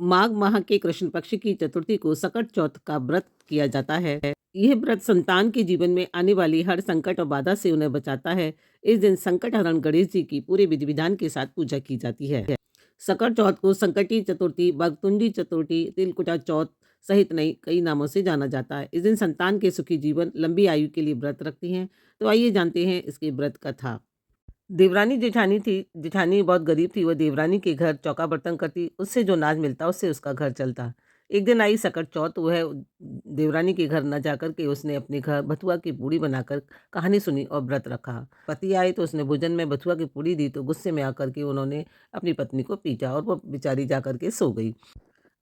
माघ माह के कृष्ण पक्ष की चतुर्थी को सकट चौथ का व्रत किया जाता है। यह व्रत संतान के जीवन में आने वाली हर संकट और बाधा से उन्हें बचाता है। इस दिन संकट हरण गणेश जी की पूरे विधि विधान के साथ पूजा की जाती है। सकट चौथ को संकटी चतुर्थी, बगतुंडी चतुर्थी, तिलकुटा चौथ सहित नई कई नामों से जाना जाता है। इस दिन संतान के सुखी जीवन, लंबी आयु के लिए व्रत रखती हैं। तो आइए जानते हैं इसकी व्रत कथा। देवरानी जेठानी थी। जेठानी बहुत गरीब थी। वह देवरानी के घर चौका बर्तन करती। उससे जो अनाज मिलता उससे उसका घर चलता। एक दिन आई सकट चौथ। वह देवरानी के घर न जाकर के उसने अपने घर बथुआ की पूड़ी बनाकर कहानी सुनी और व्रत रखा। पति आए तो उसने भोजन में बथुआ की पूड़ी दी तो गुस्से में आकर के उन्होंने अपनी पत्नी को पीटा और वो बेचारी जाकर के सो गई।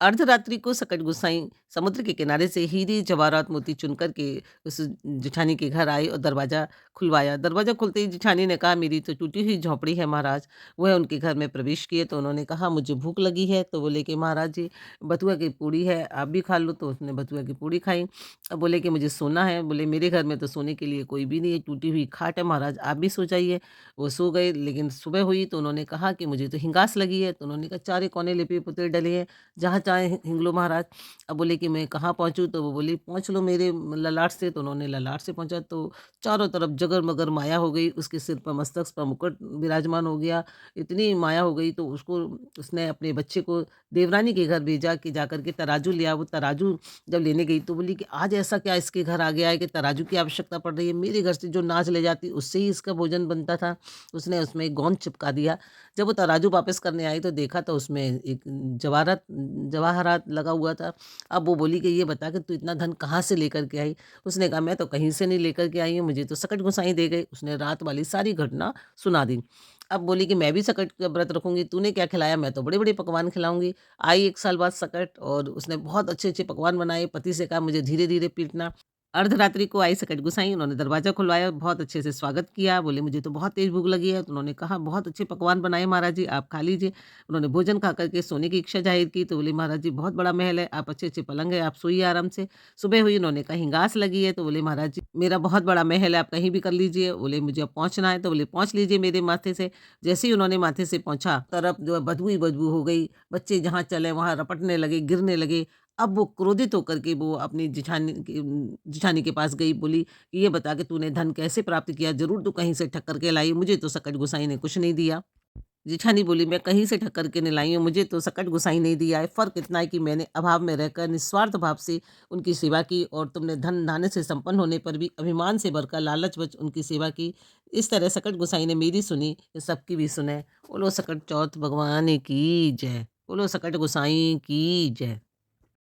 अर्धरात्रि को सकट गुसाई समुद्र के किनारे से हीरे जवाहरात मोती चुनकर के उस जिठानी के घर आए और दरवाजा खुलवाया। दरवाजा खुलते ही जिठानी ने कहा, मेरी तो टूटी हुई झोपड़ी है महाराज। वह उनके घर में प्रवेश किए तो उन्होंने कहा, मुझे भूख लगी है। तो बोले कि महाराज जी, बथुआ की पूड़ी है, आप भी खा लो। तो उसने बथुआ की पूड़ी खाई। अब बोले कि मुझे सोना है। बोले, मेरे घर में तो सोने के लिए कोई भी नहीं है, टूटी हुई खाट है महाराज, आप भी सो जाइए। वो सो गए। लेकिन सुबह हुई तो उन्होंने कहा कि मुझे तो हिंगास लगी है। तो उन्होंने कहा, चारे कोने लिपे पुते डले हैं, जहाँ चाहे हिंग लो महाराज। अब बोले कि मैं कहाँ पहुँचूँ? तो वो बोली, पहुँच लो मेरे ललाट से। तो उन्होंने ललाट से पहुँचा तो चारों तरफ जगर-मगर माया हो गई। उसके सिर पर मस्तक पर मुकुट विराजमान हो गया। इतनी माया हो गई तो उसको उसने अपने बच्चे को देवरानी के घर भेजा कि जाकर के तराजू ले आ। वो तराजू जब लेने गई तो बोली कि आज ऐसा क्या इसके घर आ गया है कि तराजू की आवश्यकता पड़ रही है? मेरे घर से जो नाज ले जाती उससे ही इसका भोजन बनता था। उसने उसमें एक गोंद चिपका दिया। जब वो तराजू वापस करने आई तो देखा तो उसमें एक जवाहरात जवाहरात लगा हुआ था। अब वो बोली कि ये बता कि तू इतना धन कहाँ से लेकर के आई? उसने कहा, मैं तो कहीं से नहीं लेकर के आई हूँ, मुझे तो सकट गोसाईं दे गए। उसने रात वाली सारी घटना सुना दी। अब बोली कि मैं भी सकट का व्रत रखूँगी, तूने क्या खिलाया? मैं तो बड़े-बड़े पकवान खिलाऊँगी। आई 1 साल बाद सकट और उसने बहुत अच्छे-अच्छे पकवान बनाए। पति से कहा, मुझे धीरे-धीरे पीटना। अर्धरात्रि को आई सकट गोसाईं। उन्होंने दरवाज़ा खुलवाया, बहुत अच्छे से स्वागत किया। बोले, मुझे तो बहुत तेज़ भूख लगी है। तो उन्होंने कहा, बहुत अच्छे पकवान बनाए महाराज जी, आप खा लीजिए। उन्होंने भोजन खा कर के सोने की इच्छा ज़ाहिर की। तो बोले, महाराज जी, बहुत बड़ा महल है, आप अच्छे-अच्छे पलंग है, आप सोइए आराम से। सुबह हुई, उन्होंने कहा, हिंगास लगी है। तो बोले, महाराज जी, मेरा बहुत बड़ा महल है, आप कहीं भी कर लीजिए। बोले, मुझे अब पहुँचना है। तो बोले, पहुँच लीजिए मेरे माथे से। जैसे ही उन्होंने माथे से पहुँचा, तरफ जो है बदबू ही बदबू हो गई। बच्चे जहाँ चले वहाँ रपटने लगे, गिरने लगे। अब वो क्रोधित होकर के वो अपनी जिठानी के पास गई। बोली कि ये बता कि तूने धन कैसे प्राप्त किया? ज़रूर तू कहीं से ठग कर के लाई, मुझे तो सकट गोसाईं ने कुछ नहीं दिया। जेठानी बोली, मैं कहीं से ठग कर के नहीं लाई हूँ, मुझे तो सकट गोसाईं ने दिया है। फ़र्क इतना है कि मैंने अभाव में रहकर निस्वार्थ भाव से उनकी सेवा की और तुमने धन-धान्य से संपन्न होने पर भी अभिमान से भरकर लालचवश उनकी सेवा की। इस तरह सकट गोसाईं ने मेरी सुनी, ये सबकी भी सुने। बोलो सकट चौथ भगवान की जय। बोलो सकट गोसाईं की जय।